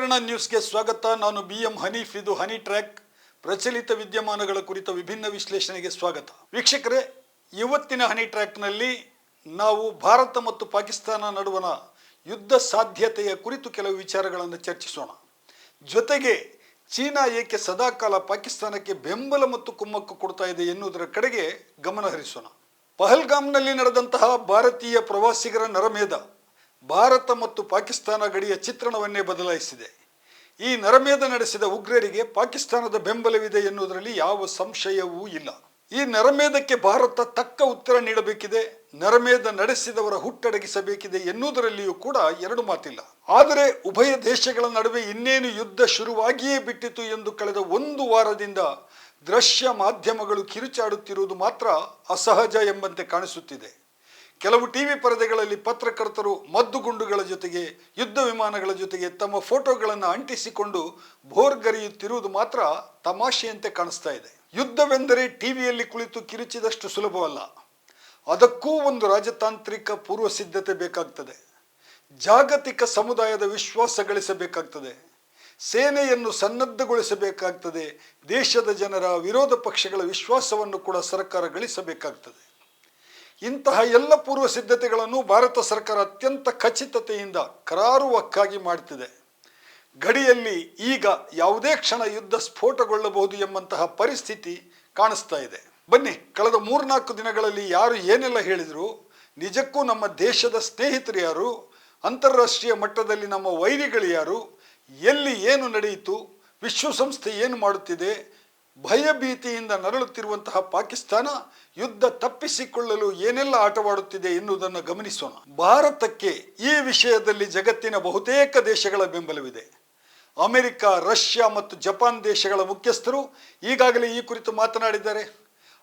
ಸುವರ್ಣ ನ್ಯೂಸ್ಗೆ ಸ್ವಾಗತ. ನಾನು BM ಹನೀಫ್. ಇದು ಹನಿ ಟ್ರ್ಯಾಕ್. ಪ್ರಚಲಿತ ವಿದ್ಯಮಾನಗಳ ಕುರಿತ ವಿಭಿನ್ನ ವಿಶ್ಲೇಷಣೆಗೆ ಸ್ವಾಗತ. ವೀಕ್ಷಕರೇ, ಇವತ್ತಿನ ಹನಿ ಟ್ರ್ಯಾಕ್ನಲ್ಲಿ ನಾವು ಭಾರತ ಮತ್ತು ಪಾಕಿಸ್ತಾನ ನಡುವಣ ಯುದ್ಧ ಸಾಧ್ಯತೆಯ ಕುರಿತು ಕೆಲವು ವಿಚಾರಗಳನ್ನು ಚರ್ಚಿಸೋಣ. ಜೊತೆಗೆ ಚೀನಾ ಏಕೆ ಸದಾಕಾಲ ಪಾಕಿಸ್ತಾನಕ್ಕೆ ಬೆಂಬಲ ಮತ್ತು ಕುಮ್ಮಕ್ಕು ಕೊಡ್ತಾ ಇದೆ ಎನ್ನುವುದರ ಕಡೆಗೆ ಗಮನ ಹರಿಸೋಣ. ಪಹಲ್ಗಾಮ್ನಲ್ಲಿ ನಡೆದಂತಹ ಭಾರತೀಯ ಪ್ರವಾಸಿಗರ ನರಮೇಧ ಭಾರತ ಮತ್ತು ಪಾಕಿಸ್ತಾನ ಗಡಿಯ ಚಿತ್ರಣವನ್ನೇ ಬದಲಾಯಿಸಿದೆ. ಈ ನರಮೇಧ ನಡೆಸಿದ ಉಗ್ರರಿಗೆ ಪಾಕಿಸ್ತಾನದ ಬೆಂಬಲವಿದೆ ಎನ್ನುವುದರಲ್ಲಿ ಯಾವ ಸಂಶಯವೂ ಇಲ್ಲ. ಈ ನರಮೇಧಕ್ಕೆ ಭಾರತ ತಕ್ಕ ಉತ್ತರ ನೀಡಬೇಕಿದೆ, ನರಮೇಧ ನಡೆಸಿದವರ ಹುಟ್ಟಡಗಿಸಬೇಕಿದೆ ಎನ್ನುವುದರಲ್ಲಿಯೂ ಕೂಡ ಎರಡು ಮಾತಿಲ್ಲ. ಆದರೆ ಉಭಯ ದೇಶಗಳ ನಡುವೆ ಇನ್ನೇನು ಯುದ್ಧ ಶುರುವಾಗಿಯೇ ಬಿಟ್ಟಿತು ಎಂದು ಕಳೆದ ಒಂದು ವಾರದಿಂದ ದೃಶ್ಯ ಮಾಧ್ಯಮಗಳು ಕಿರುಚಾಡುತ್ತಿರುವುದು ಮಾತ್ರ ಅಸಹಜ ಎಂಬಂತೆ ಕಾಣಿಸುತ್ತಿದೆ. ಕೆಲವು ಟಿವಿ ಪರದೆಗಳಲ್ಲಿ ಪತ್ರಕರ್ತರು ಮದ್ದುಗುಂಡುಗಳ ಜೊತೆಗೆ ಯುದ್ಧ ವಿಮಾನಗಳ ಜೊತೆಗೆ ತಮ್ಮ ಫೋಟೋಗಳನ್ನು ಅಂಟಿಸಿಕೊಂಡು ಭೋರ್ಗರೆಯುತ್ತಿರುವುದು ಮಾತ್ರ ತಮಾಷೆಯಂತೆ ಕಾಣಿಸ್ತಾ ಇದೆ. ಯುದ್ಧವೆಂದರೆ ಟಿವಿಯಲ್ಲಿ ಕುಳಿತು ಕಿರುಚಿದಷ್ಟು ಸುಲಭವಲ್ಲ. ಅದಕ್ಕೂ ಒಂದು ರಾಜತಾಂತ್ರಿಕ ಪೂರ್ವ ಸಿದ್ಧತೆ ಬೇಕಾಗ್ತದೆ. ಜಾಗತಿಕ ಸಮುದಾಯದ ವಿಶ್ವಾಸ ಗಳಿಸಬೇಕಾಗ್ತದೆ. ಸೇನೆಯನ್ನು ಸನ್ನದ್ಧಗೊಳಿಸಬೇಕಾಗ್ತದೆ. ದೇಶದ ಜನರ ವಿರೋಧ ಪಕ್ಷಗಳ ವಿಶ್ವಾಸವನ್ನು ಕೂಡ ಸರ್ಕಾರ ಗಳಿಸಬೇಕಾಗ್ತದೆ. ಇಂತಹ ಎಲ್ಲ ಪೂರ್ವ ಸಿದ್ಧತೆಗಳನ್ನು ಭಾರತ ಸರ್ಕಾರ ಅತ್ಯಂತ ಖಚಿತತೆಯಿಂದ ಕರಾರುವಕ್ಕಾಗಿ ಮಾಡುತ್ತಿದೆ. ಗಡಿಯಲ್ಲಿ ಈಗ ಯಾವುದೇ ಕ್ಷಣ ಯುದ್ಧ ಸ್ಫೋಟಗೊಳ್ಳಬಹುದು ಎಂಬಂತಹ ಪರಿಸ್ಥಿತಿ ಕಾಣಿಸ್ತಾ ಇದೆ. ಬನ್ನಿ, ಕಳೆದ 3-4 ದಿನಗಳಲ್ಲಿ ಯಾರು ಏನೆಲ್ಲ ಹೇಳಿದರು, ನಿಜಕ್ಕೂ ನಮ್ಮ ದೇಶದ ಸ್ನೇಹಿತರು ಯಾರು, ಅಂತಾರಾಷ್ಟ್ರೀಯ ಮಟ್ಟದಲ್ಲಿ ನಮ್ಮ ವೈರಿಗಳು ಯಾರು, ಎಲ್ಲಿ ಏನು ನಡೆಯಿತು, ವಿಶ್ವಸಂಸ್ಥೆ ಏನು ಮಾಡುತ್ತಿದೆ, ಭಯಭೀತಿಯಿಂದ ನರಳುತ್ತಿರುವಂತಹ ಪಾಕಿಸ್ತಾನ ಯುದ್ಧ ತಪ್ಪಿಸಿಕೊಳ್ಳಲು ಏನೆಲ್ಲ ಆಟವಾಡುತ್ತಿದೆ ಎನ್ನುವುದನ್ನು ಗಮನಿಸೋಣ. ಭಾರತಕ್ಕೆ ಈ ವಿಷಯದಲ್ಲಿ ಜಗತ್ತಿನ ಬಹುತೇಕ ದೇಶಗಳ ಬೆಂಬಲವಿದೆ. ಅಮೆರಿಕ, ರಷ್ಯಾ ಮತ್ತು ಜಪಾನ್ ದೇಶಗಳ ಮುಖ್ಯಸ್ಥರು ಈಗಾಗಲೇ ಈ ಕುರಿತು ಮಾತನಾಡಿದ್ದಾರೆ.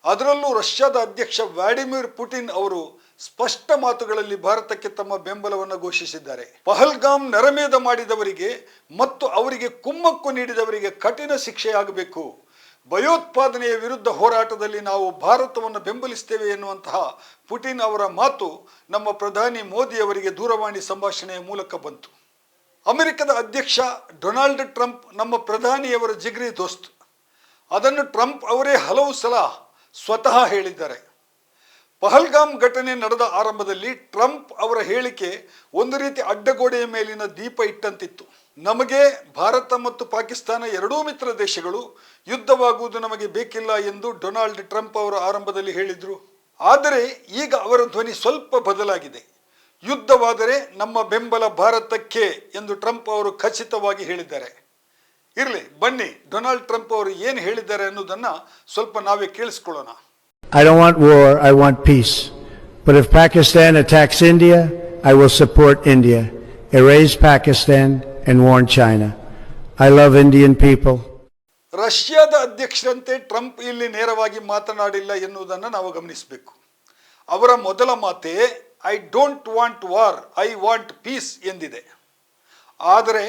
ಅದರಲ್ಲೂ ರಷ್ಯಾದ ಅಧ್ಯಕ್ಷ ವ್ಲಾಡಿಮಿರ್ ಪುಟಿನ್ ಅವರು ಸ್ಪಷ್ಟ ಮಾತುಗಳಲ್ಲಿ ಭಾರತಕ್ಕೆ ತಮ್ಮ ಬೆಂಬಲವನ್ನು ಘೋಷಿಸಿದ್ದಾರೆ. ಪಹಲ್ಗಾಮ್ ನರಮೇಧ ಮಾಡಿದವರಿಗೆ ಮತ್ತು ಅವರಿಗೆ ಕುಮ್ಮಕ್ಕು ನೀಡಿದವರಿಗೆ ಕಠಿಣ ಶಿಕ್ಷೆಯಾಗಬೇಕು. ಭಯೋತ್ಪಾದನೆಯ ವಿರುದ್ಧ ಹೋರಾಟದಲ್ಲಿ ನಾವು ಭಾರತವನ್ನು ಬೆಂಬಲಿಸ್ತೇವೆ ಎನ್ನುವಂತಹ ಪುಟಿನ್ ಅವರ ಮಾತು ನಮ್ಮ ಪ್ರಧಾನಿ ಮೋದಿ ಅವರಿಗೆ ದೂರವಾಣಿ ಸಂಭಾಷಣೆಯ ಮೂಲಕ ಬಂತು. ಅಮೆರಿಕದ ಅಧ್ಯಕ್ಷ ಡೊನಾಲ್ಡ್ ಟ್ರಂಪ್ ನಮ್ಮ ಪ್ರಧಾನಿಯವರ ಜಿಗರಿ ದೋಸ್ತ್. ಅದನ್ನು ಟ್ರಂಪ್ ಅವರೇ ಹಲವು ಸಲ ಸ್ವತಃ ಹೇಳಿದ್ದಾರೆ. ಪಹಲ್ಗಾಮ್ ಘಟನೆ ನಡೆದ ಆರಂಭದಲ್ಲಿ ಟ್ರಂಪ್ ಅವರ ಹೇಳಿಕೆ ಒಂದು ರೀತಿ ಅಡ್ಡಗೋಡೆಯ ಮೇಲಿನ ದೀಪ ಇಟ್ಟಂತಿತ್ತು. ನಮಗೆ ಭಾರತ ಮತ್ತು ಪಾಕಿಸ್ತಾನ ಎರಡೂ ಮಿತ್ರ ದೇಶಗಳು, ಯುದ್ಧವಾಗುವುದು ನಮಗೆ ಬೇಕಿಲ್ಲ ಎಂದು ಡೊನಾಲ್ಡ್ ಟ್ರಂಪ್ ಅವರು ಆರಂಭದಲ್ಲಿ ಹೇಳಿದರು. ಆದರೆ ಈಗ ಅವರ ಧ್ವನಿ ಸ್ವಲ್ಪ ಬದಲಾಗಿದೆ. ಯುದ್ಧವಾದರೆ ನಮ್ಮ ಬೆಂಬಲ ಭಾರತಕ್ಕೆ ಎಂದು ಟ್ರಂಪ್ ಅವರು ಖಚಿತವಾಗಿ ಹೇಳಿದ್ದಾರೆ. ಇರಲಿ, ಬನ್ನಿ ಡೊನಾಲ್ಡ್ ಟ್ರಂಪ್ ಅವರು ಏನು ಹೇಳಿದ್ದಾರೆ ಅನ್ನೋದನ್ನು ಸ್ವಲ್ಪ ನಾವೇ ಕೇಳಿಸ್ಕೊಳ್ಳೋಣ. I don't want war, I want peace. But if Pakistan attacks India, I will support India. Erase Pakistan and warn China. I love Indian people. ರಷ್ಯಾದ ಅಧ್ಯಕ್ಷರಂತೆ ಟ್ರಂಪ್ ಇಲ್ಲಿ ನೇರವಾಗಿ ಮಾತನಾಡಿಲ್ಲ ಎನ್ನುವುದನ್ನು ನಾವು ಗಮನಿಸಬೇಕು. ಅವರ ಮೊದಲ ಮಾತೇ I don't want war, I want peace ಎಂದಿದೆ. ಆದರೆ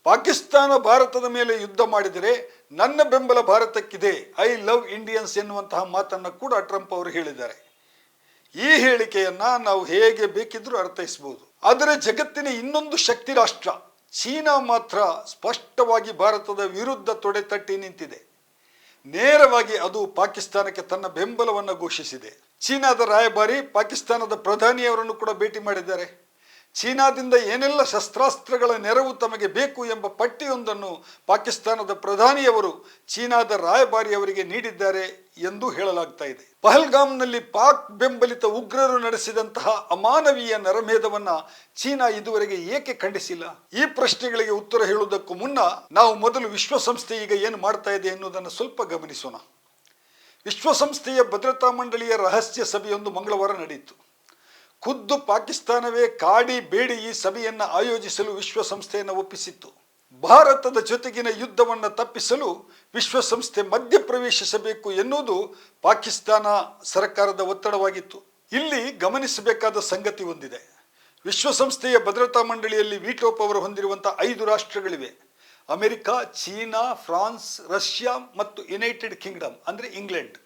ಪಾಕಿಸ್ತಾನ ಭಾರತದ ಮೇಲೆ ಯುದ್ಧ ಮಾಡಿದರೆ ನನ್ನ ಬೆಂಬಲ ಭಾರತಕ್ಕಿದೆ, ಐ ಲವ್ ಇಂಡಿಯನ್ಸ್ ಎನ್ನುವಂತಹ ಮಾತನ್ನು ಕೂಡ ಟ್ರಂಪ್ ಅವರು ಹೇಳಿದ್ದಾರೆ. ಈ ಹೇಳಿಕೆಯನ್ನು ನಾವು ಹೇಗೆ ಬೇಕಿದ್ರೂ ಅರ್ಥೈಸಬಹುದು. ಆದರೆ ಜಗತ್ತಿನ ಇನ್ನೊಂದು ಶಕ್ತಿ ರಾಷ್ಟ್ರ ಚೀನಾ ಮಾತ್ರ ಸ್ಪಷ್ಟವಾಗಿ ಭಾರತದ ವಿರುದ್ಧ ತೊಡೆ ತಟ್ಟಿ ನಿಂತಿದೆ. ನೇರವಾಗಿ ಅದು ಪಾಕಿಸ್ತಾನಕ್ಕೆ ತನ್ನ ಬೆಂಬಲವನ್ನು ಘೋಷಿಸಿದೆ. ಚೀನಾದ ರಾಯಭಾರಿ ಪಾಕಿಸ್ತಾನದ ಪ್ರಧಾನಿಯವರನ್ನು ಕೂಡ ಭೇಟಿ ಮಾಡಿದ್ದಾರೆ. ಚೀನಾದಿಂದ ಏನೆಲ್ಲ ಶಸ್ತ್ರಾಸ್ತ್ರಗಳ ನೆರವು ತಮಗೆ ಬೇಕು ಎಂಬ ಪಟ್ಟಿಯೊಂದನ್ನು ಪಾಕಿಸ್ತಾನದ ಪ್ರಧಾನಿಯವರು ಚೀನಾದ ರಾಯಭಾರಿಯವರಿಗೆ ನೀಡಿದ್ದಾರೆ ಎಂದು ಹೇಳಲಾಗ್ತಾ ಇದೆ. ಪಹಲ್ಗಾಮ್ನಲ್ಲಿ ಪಾಕ್ ಬೆಂಬಲಿತ ಉಗ್ರರು ನಡೆಸಿದಂತಹ ಅಮಾನವೀಯ ನರಮೇಧವನ್ನ ಚೀನಾ ಇದುವರೆಗೆ ಏಕೆ ಖಂಡಿಸಿಲ್ಲ? ಈ ಪ್ರಶ್ನೆಗಳಿಗೆ ಉತ್ತರ ಹೇಳುವುದಕ್ಕೂ ಮುನ್ನ ನಾವು ಮೊದಲು ವಿಶ್ವಸಂಸ್ಥೆ ಈಗ ಏನು ಮಾಡ್ತಾ ಇದೆ ಎನ್ನುವುದನ್ನು ಸ್ವಲ್ಪ ಗಮನಿಸೋಣ. ವಿಶ್ವಸಂಸ್ಥೆಯ ಭದ್ರತಾ ಮಂಡಳಿಯ ರಹಸ್ಯ ಸಭೆಯೊಂದು ಮಂಗಳವಾರ ನಡೆಯಿತು. ಖುದ್ದು ಪಾಕಿಸ್ತಾನವೇ ಕಾಡಿ ಬೇಡಿ ಈ ಸಭೆಯನ್ನು ಆಯೋಜಿಸಲು ವಿಶ್ವಸಂಸ್ಥೆಯನ್ನು ಒಪ್ಪಿಸಿತ್ತು. ಭಾರತದ ಜೊತೆಗಿನ ಯುದ್ಧವನ್ನು ತಪ್ಪಿಸಲು ವಿಶ್ವಸಂಸ್ಥೆ ಮಧ್ಯಪ್ರವೇಶಿಸಬೇಕು ಎನ್ನುವುದು ಪಾಕಿಸ್ತಾನ ಸರ್ಕಾರದ ಒತ್ತಡವಾಗಿತ್ತು. ಇಲ್ಲಿ ಗಮನಿಸಬೇಕಾದ ಸಂಗತಿ ಒಂದಿದೆ. ವಿಶ್ವಸಂಸ್ಥೆಯ ಭದ್ರತಾ ಮಂಡಳಿಯಲ್ಲಿ ವೀಟೋ ಪವರ್ ಹೊಂದಿರುವಂತಹ 5 ರಾಷ್ಟ್ರಗಳಿವೆ. ಅಮೆರಿಕ, ಚೀನಾ, ಫ್ರಾನ್ಸ್, ರಷ್ಯಾ ಮತ್ತು ಯುನೈಟೆಡ್ ಕಿಂಗ್ಡಮ್ ಅಂದರೆ ಇಂಗ್ಲೆಂಡ್.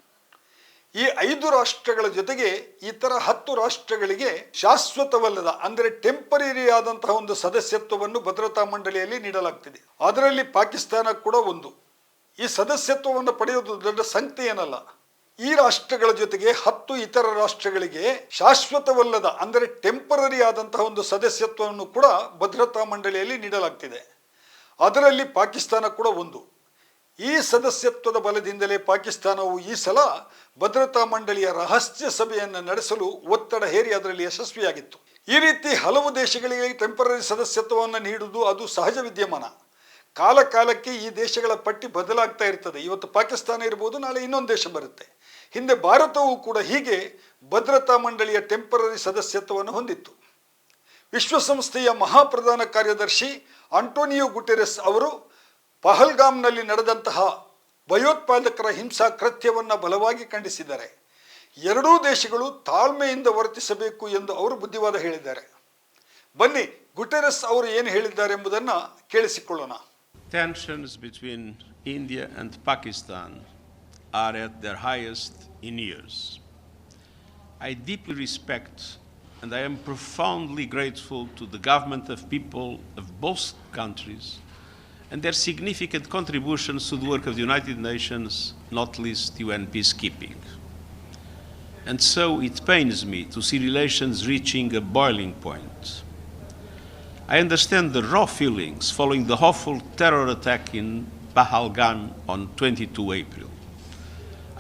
ಈ 5 ರಾಷ್ಟ್ರಗಳ ಜೊತೆಗೆ ಇತರ 10 ರಾಷ್ಟ್ರಗಳಿಗೆ ಶಾಶ್ವತವಲ್ಲದ ಅಂದರೆ ಟೆಂಪರರಿ ಆದಂತಹ ಒಂದು ಸದಸ್ಯತ್ವವನ್ನು ಭದ್ರತಾ ಮಂಡಳಿಯಲ್ಲಿ ನೀಡಲಾಗ್ತಿದೆ. ಅದರಲ್ಲಿ ಪಾಕಿಸ್ತಾನ ಕೂಡ ಒಂದು. ಈ ಸದಸ್ಯತ್ವವನ್ನು ಪಡೆಯುವುದು ದೊಡ್ಡ ಸಂಖ್ಯೆ ಏನಲ್ಲ. ಈ ರಾಷ್ಟ್ರಗಳ ಜೊತೆಗೆ 10 ಇತರ ರಾಷ್ಟ್ರಗಳಿಗೆ ಶಾಶ್ವತವಲ್ಲದ ಅಂದರೆ ಟೆಂಪರರಿ ಆದಂತಹ ಒಂದು ಸದಸ್ಯತ್ವವನ್ನು ಕೂಡ ಭದ್ರತಾ ಮಂಡಳಿಯಲ್ಲಿ ನೀಡಲಾಗ್ತಿದೆ. ಅದರಲ್ಲಿ ಪಾಕಿಸ್ತಾನ ಕೂಡ ಒಂದು. ಈ ಸದಸ್ಯತ್ವದ ಬಲದಿಂದಲೇ ಪಾಕಿಸ್ತಾನವು ಈ ಸಲ ಭದ್ರತಾ ಮಂಡಳಿಯ ರಹಸ್ಯ ಸಭೆಯನ್ನು ನಡೆಸಲು ಒತ್ತಡ ಹೇರಿ ಅದರಲ್ಲಿ ಯಶಸ್ವಿಯಾಗಿತ್ತು. ಈ ರೀತಿ ಹಲವು ದೇಶಗಳಿಗೆ ಟೆಂಪರರಿ ಸದಸ್ಯತ್ವವನ್ನು ನೀಡುವುದು ಅದು ಸಹಜ ವಿದ್ಯಮಾನ. ಕಾಲ ಕಾಲಕ್ಕೆ ಈ ದೇಶಗಳ ಪಟ್ಟಿ ಬದಲಾಗ್ತಾ ಇರ್ತದೆ. ಇವತ್ತು ಪಾಕಿಸ್ತಾನ ಇರ್ಬೋದು, ನಾಳೆ ಇನ್ನೊಂದು ದೇಶ ಬರುತ್ತೆ. ಹಿಂದೆ ಭಾರತವು ಕೂಡ ಹೀಗೆ ಭದ್ರತಾ ಮಂಡಳಿಯ ಟೆಂಪರರಿ ಸದಸ್ಯತ್ವವನ್ನು ಹೊಂದಿತ್ತು. ವಿಶ್ವಸಂಸ್ಥೆಯ ಮಹಾಪ್ರಧಾನ ಕಾರ್ಯದರ್ಶಿ ಆಂಟೋನಿಯೋ ಗುಟೆರೆಸ್ ಅವರು ಪಹಲ್ಗಾಮ್ನಲ್ಲಿ ನಡೆದಂತಹ ಭಯೋತ್ಪಾದಕರ ಹಿಂಸಾ ಕೃತ್ಯವನ್ನು ಬಲವಾಗಿ ಖಂಡಿಸಿದ್ದಾರೆ. ಎರಡೂ ದೇಶಗಳು ತಾಳ್ಮೆಯಿಂದ ವರ್ತಿಸಬೇಕು ಎಂದು ಅವರು ಬುದ್ಧಿವಾದ ಹೇಳಿದ್ದಾರೆ. ಬನ್ನಿ ಗುಟೆರೆಸ್ ಅವರು ಏನು ಹೇಳಿದ್ದಾರೆ ಎಂಬುದನ್ನು ಕೇಳಿಸಿಕೊಳ್ಳೋಣ. Tensions between India and Pakistan are at their highest in years. I deeply respect and I am profoundly grateful to the government of people of both countries and their significant contributions to the work of the United Nations, not least UN peacekeeping. And so it pains me to see relations reaching a boiling point. I understand the raw feelings following the awful terror attack in Pahalgam on 22 April.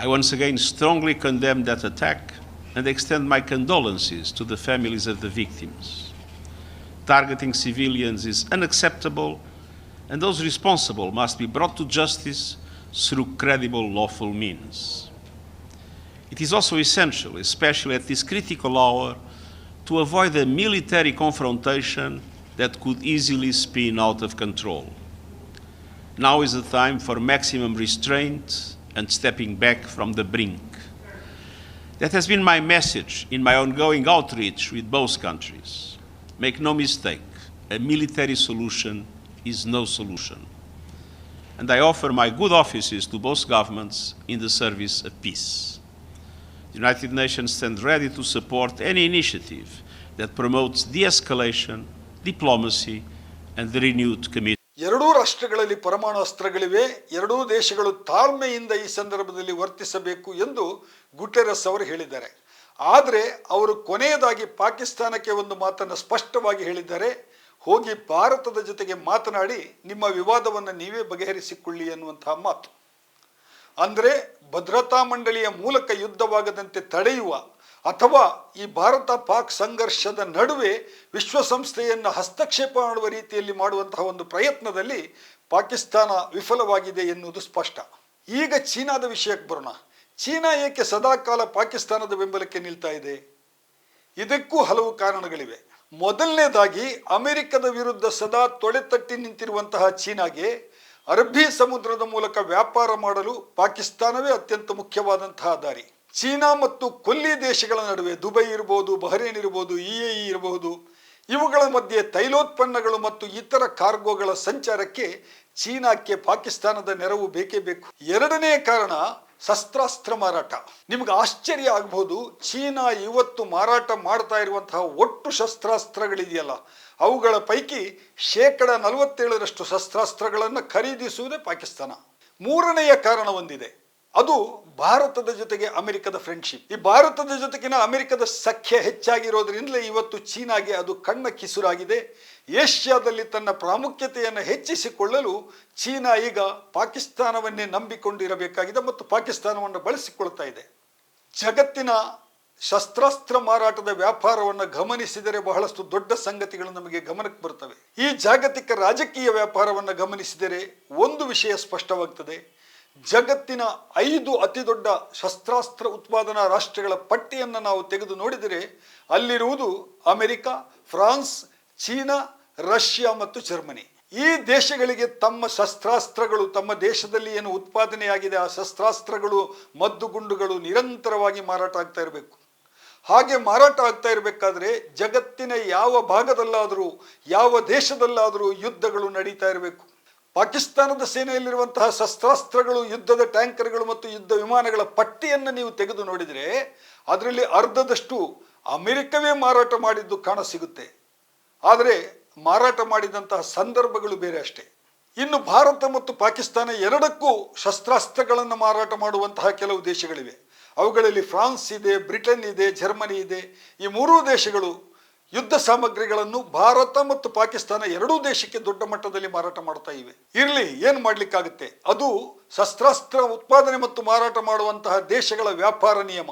I once again strongly condemn that attack and extend my condolences to the families of the victims. Targeting civilians is unacceptable, and those responsible must be brought to justice through credible lawful means. It is also essential, especially at this critical hour, to avoid a military confrontation that could easily spin out of control. Now is the time for maximum restraint and stepping back from the brink. That has been my message in my ongoing outreach with both countries. Make no mistake, a military solution is no solution. And I offer my good offices to both governments in the service of peace. The United Nations stands ready to support any initiative that promotes de-escalation, diplomacy and the renewed commitment. ಎರಡೂ ರಾಷ್ಟ್ರಗಳಲ್ಲಿ ಪರಮಾಣು ಅಸ್ತ್ರಗಳಿವೆ. ಎರಡೂ ದೇಶಗಳು ತಾಳ್ಮೆಯಿಂದ ಈ ಸಂದರ್ಭದಲ್ಲಿ ವರ್ತಿಸಬೇಕು ಎಂದು ಗುಟೆರಸ್ ಅವರು ಹೇಳಿದ್ದಾರೆ. ಆದರೆ ಅವರು ಕೊನೆಯದಾಗಿ ಪಾಕಿಸ್ತಾನಕ್ಕೆ ಒಂದು ಮಾತನ್ನು ಸ್ಪಷ್ಟವಾಗಿ ಹೇಳಿದ್ದಾರೆ. ಹೋಗಿ ಭಾರತದ ಜೊತೆಗೆ ಮಾತನಾಡಿ ನಿಮ್ಮ ವಿವಾದವನ್ನು ನೀವೇ ಬಗೆಹರಿಸಿಕೊಳ್ಳಿ ಎನ್ನುವಂತಹ ಮಾತು. ಅಂದರೆ ಭದ್ರತಾ ಮಂಡಳಿಯ ಮೂಲಕ ಯುದ್ಧವಾಗದಂತೆ ತಡೆಯುವ ಅಥವಾ ಈ ಭಾರತ ಪಾಕ್ ಸಂಘರ್ಷದ ನಡುವೆ ವಿಶ್ವಸಂಸ್ಥೆಯನ್ನು ಹಸ್ತಕ್ಷೇಪ ಮಾಡುವ ರೀತಿಯಲ್ಲಿ ಮಾಡುವಂತಹ ಒಂದು ಪ್ರಯತ್ನದಲ್ಲಿ ಪಾಕಿಸ್ತಾನ ವಿಫಲವಾಗಿದೆ ಎನ್ನುವುದು ಸ್ಪಷ್ಟ. ಈಗ ಚೀನಾದ ವಿಷಯಕ್ಕೆ ಬರೋಣ. ಚೀನಾ ಏಕೆ ಸದಾಕಾಲ ಪಾಕಿಸ್ತಾನದ ಬೆಂಬಲಕ್ಕೆ ನಿಲ್ತಾ ಇದೆ? ಇದಕ್ಕೂ ಹಲವು ಕಾರಣಗಳಿವೆ. ಮೊದಲನೇದಾಗಿ ಅಮೆರಿಕದ ವಿರುದ್ಧ ಸದಾ ತೊಡೆತಟ್ಟಿ ನಿಂತಿರುವಂತಹ ಚೀನಾಗೆ ಅರಬ್ಬಿ ಸಮುದ್ರದ ಮೂಲಕ ವ್ಯಾಪಾರ ಮಾಡಲು ಪಾಕಿಸ್ತಾನವೇ ಅತ್ಯಂತ ಮುಖ್ಯವಾದಂತಹ ದಾರಿ. ಚೀನಾ ಮತ್ತು ಕೊಲ್ಲಿ ದೇಶಗಳ ನಡುವೆ ದುಬೈ ಇರಬಹುದು, ಬಹರೇನ್ ಇರಬಹುದು, UAE ಇರಬಹುದು, ಇವುಗಳ ಮಧ್ಯೆ ತೈಲೋತ್ಪನ್ನಗಳು ಮತ್ತು ಇತರ ಕಾರ್ಗೋಗಳ ಸಂಚಾರಕ್ಕೆ ಚೀನಾಕ್ಕೆ ಪಾಕಿಸ್ತಾನದ ನೆರವು ಬೇಕೇ ಬೇಕು. ಎರಡನೇ ಕಾರಣ ಶಸ್ತ್ರಾಸ್ತ್ರ ಮಾರಾಟ. ನಿಮ್ಗೆ ಆಶ್ಚರ್ಯ ಆಗಬಹುದು, ಚೀನಾ ಇವತ್ತು ಮಾರಾಟ ಮಾಡ್ತಾ ಇರುವಂತಹ ಒಟ್ಟು ಶಸ್ತ್ರಾಸ್ತ್ರಗಳಿದೆಯಲ್ಲ, ಅವುಗಳ ಪೈಕಿ 47% ಶಸ್ತ್ರಾಸ್ತ್ರಗಳನ್ನು ಖರೀದಿಸುವುದೇ ಪಾಕಿಸ್ತಾನ. ಮೂರನೆಯ ಕಾರಣ ಒಂದಿದೆ, ಅದು ಭಾರತದ ಜೊತೆಗೆ ಅಮೆರಿಕದ ಫ್ರೆಂಡ್ಶಿಪ್. ಈ ಭಾರತದ ಜೊತೆಗಿನ ಅಮೆರಿಕದ ಸಖ್ಯ ಹೆಚ್ಚಾಗಿರೋದ್ರಿಂದಲೇ ಇವತ್ತು ಚೀನಾಗೆ ಅದು ಕಣ್ಣ ಕಿಸುರಾಗಿದೆ. ಏಷ್ಯಾದಲ್ಲಿ ತನ್ನ ಪ್ರಾಮುಖ್ಯತೆಯನ್ನು ಹೆಚ್ಚಿಸಿಕೊಳ್ಳಲು ಚೀನಾ ಈಗ ಪಾಕಿಸ್ತಾನವನ್ನೇ ನಂಬಿಕೊಂಡಿರಬೇಕಾಗಿದೆ ಮತ್ತು ಪಾಕಿಸ್ತಾನವನ್ನು ಬಳಸಿಕೊಳ್ತಾ ಇದೆ. ಜಗತ್ತಿನ ಶಸ್ತ್ರಾಸ್ತ್ರ ಮಾರಾಟದ ವ್ಯಾಪಾರವನ್ನು ಗಮನಿಸಿದರೆ ಬಹಳಷ್ಟು ದೊಡ್ಡ ಸಂಗತಿಗಳು ನಮಗೆ ಗಮನಕ್ಕೆ ಬರ್ತವೆ. ಈ ಜಾಗತಿಕ ರಾಜಕೀಯ ವ್ಯಾಪಾರವನ್ನು ಗಮನಿಸಿದರೆ ಒಂದು ವಿಷಯ ಸ್ಪಷ್ಟವಾಗ್ತದೆ. ಜಗತ್ತಿನ 5 ಅತಿ ದೊಡ್ಡ ಶಸ್ತ್ರಾಸ್ತ್ರ ಉತ್ಪಾದನಾ ರಾಷ್ಟ್ರಗಳ ಪಟ್ಟಿಯನ್ನು ನಾವು ತೆಗೆದು ನೋಡಿದರೆ ಅಲ್ಲಿರುವುದು ಅಮೆರಿಕ, ಫ್ರಾನ್ಸ್, ಚೀನಾ, ರಷ್ಯಾ ಮತ್ತು ಜರ್ಮನಿ. ಈ ದೇಶಗಳಿಗೆ ತಮ್ಮ ಶಸ್ತ್ರಾಸ್ತ್ರಗಳು, ತಮ್ಮ ದೇಶದಲ್ಲಿ ಏನು ಉತ್ಪಾದನೆಯಾಗಿದೆ ಆ ಶಸ್ತ್ರಾಸ್ತ್ರಗಳು, ಮದ್ದುಗುಂಡುಗಳು ನಿರಂತರವಾಗಿ ಮಾರಾಟ ಆಗ್ತಾ ಇರಬೇಕು. ಹಾಗೆ ಮಾರಾಟ ಆಗ್ತಾ ಇರಬೇಕಾದ್ರೆ ಜಗತ್ತಿನ ಯಾವ ಭಾಗದಲ್ಲಾದರೂ, ಯಾವ ದೇಶದಲ್ಲಾದರೂ ಯುದ್ಧಗಳು ನಡೀತಾ ಇರಬೇಕು. ಪಾಕಿಸ್ತಾನದ ಸೇನೆಯಲ್ಲಿರುವಂತಹ ಶಸ್ತ್ರಾಸ್ತ್ರಗಳು, ಯುದ್ಧದ ಟ್ಯಾಂಕರ್ಗಳು ಮತ್ತು ಯುದ್ಧ ವಿಮಾನಗಳ ಪಟ್ಟಿಯನ್ನು ನೀವು ತೆಗೆದು ನೋಡಿದರೆ ಅದರಲ್ಲಿ ಅರ್ಧದಷ್ಟು ಅಮೆರಿಕವೇ ಮಾರಾಟ ಮಾಡಿದ್ದು ಕಾಣಸಿಗುತ್ತೆ. ಆದರೆ ಮಾರಾಟ ಮಾಡಿದಂತಹ ಸಂದರ್ಭಗಳು ಬೇರೆ ಅಷ್ಟೇ. ಇನ್ನು ಭಾರತ ಮತ್ತು ಪಾಕಿಸ್ತಾನ ಎರಡಕ್ಕೂ ಶಸ್ತ್ರಾಸ್ತ್ರಗಳನ್ನು ಮಾರಾಟ ಮಾಡುವಂತಹ ಕೆಲವು ದೇಶಗಳಿವೆ. ಅವುಗಳಲ್ಲಿ ಫ್ರಾನ್ಸ್ ಇದೆ, ಬ್ರಿಟನ್ ಇದೆ, ಜರ್ಮನಿ ಇದೆ. ಈ ಮೂರೂ ದೇಶಗಳು ಯುದ್ಧ ಸಾಮಗ್ರಿಗಳನ್ನು ಭಾರತ ಮತ್ತು ಪಾಕಿಸ್ತಾನ ಎರಡೂ ದೇಶಕ್ಕೆ ದೊಡ್ಡ ಮಟ್ಟದಲ್ಲಿ ಮಾರಾಟ ಮಾಡ್ತಾ ಇವೆ. ಇರಲಿ, ಏನು ಮಾಡಲಿಕ್ಕಾಗುತ್ತೆ, ಅದು ಶಸ್ತ್ರಾಸ್ತ್ರ ಉತ್ಪಾದನೆ ಮತ್ತು ಮಾರಾಟ ಮಾಡುವಂತಹ ದೇಶಗಳ ವ್ಯಾಪಾರ ನಿಯಮ.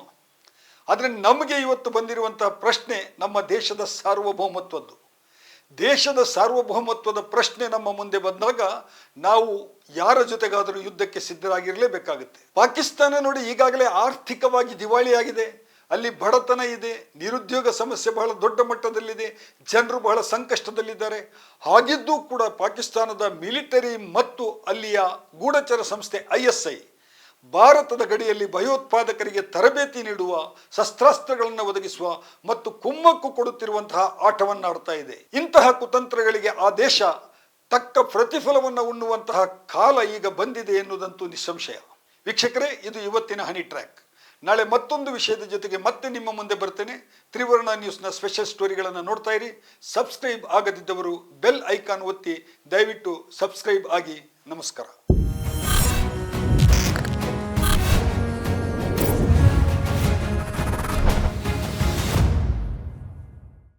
ಆದರೆ ನಮಗೆ ಇವತ್ತು ಬಂದಿರುವಂತಹ ಪ್ರಶ್ನೆ ನಮ್ಮ ದೇಶದ ಸಾರ್ವಭೌಮತ್ವದ್ದು. ದೇಶದ ಸಾರ್ವಭೌಮತ್ವದ ಪ್ರಶ್ನೆ ನಮ್ಮ ಮುಂದೆ ಬಂದಾಗ ನಾವು ಯಾರ ಜೊತೆಗಾದರೂ ಯುದ್ಧಕ್ಕೆ ಸಿದ್ಧರಾಗಿರಲೇಬೇಕಾಗುತ್ತೆ. ಪಾಕಿಸ್ತಾನ ನೋಡಿ, ಈಗಾಗಲೇ ಆರ್ಥಿಕವಾಗಿ ದಿವಾಳಿಯಾಗಿದೆ. ಅಲ್ಲಿ ಬಡತನ ಇದೆ, ನಿರುದ್ಯೋಗ ಸಮಸ್ಯೆ ಬಹಳ ದೊಡ್ಡ ಮಟ್ಟದಲ್ಲಿದೆ, ಜನರು ಬಹಳ ಸಂಕಷ್ಟದಲ್ಲಿದ್ದಾರೆ. ಹಾಗಿದ್ದೂ ಕೂಡ ಪಾಕಿಸ್ತಾನದ ಮಿಲಿಟರಿ ಮತ್ತು ಅಲ್ಲಿಯ ಗೂಢಚರ ಸಂಸ್ಥೆ ISI ಭಾರತದ ಗಡಿಯಲ್ಲಿ ಭಯೋತ್ಪಾದಕರಿಗೆ ತರಬೇತಿ ನೀಡುವ, ಶಸ್ತ್ರಾಸ್ತ್ರಗಳನ್ನು ಒದಗಿಸುವ ಮತ್ತು ಕುಮ್ಮಕ್ಕು ಕೊಡುತ್ತಿರುವಂತಹ ಆಟವನ್ನು ಆಡ್ತಾ ಇದೆ. ಇಂತಹ ಕುತಂತ್ರಗಳಿಗೆ ಆ ದೇಶ ತಕ್ಕ ಪ್ರತಿಫಲವನ್ನು ಉಣ್ಣುವಂತಹ ಕಾಲ ಈಗ ಬಂದಿದೆ ಎನ್ನುವುದಂತೂ ನಿಸ್ಸಂಶಯ. ವೀಕ್ಷಕರೇ, ಇದು ಇವತ್ತಿನ ಹನಿ ಟ್ರ್ಯಾಕ್. ನಾಳೆ ಮತ್ತೊಂದು ವಿಷಯದ ಜೊತೆಗೆ ಮತ್ತೆ ನಿಮ್ಮ ಮುಂದೆ ಬರ್ತೇನೆ. ತ್ರಿವರ್ಣ ನ್ಯೂಸ್ನ ಸ್ಪೆಷಲ್ ಸ್ಟೋರಿಗಳನ್ನು ನೋಡ್ತಾ ಇರಿ. ಸಬ್ಸ್ಕ್ರೈಬ್ ಆಗದಿದ್ದವರು ಬೆಲ್ ಐಕಾನ್ ಒತ್ತಿ ದಯವಿಟ್ಟು ಸಬ್ಸ್ಕ್ರೈಬ್ ಆಗಿ. ನಮಸ್ಕಾರ.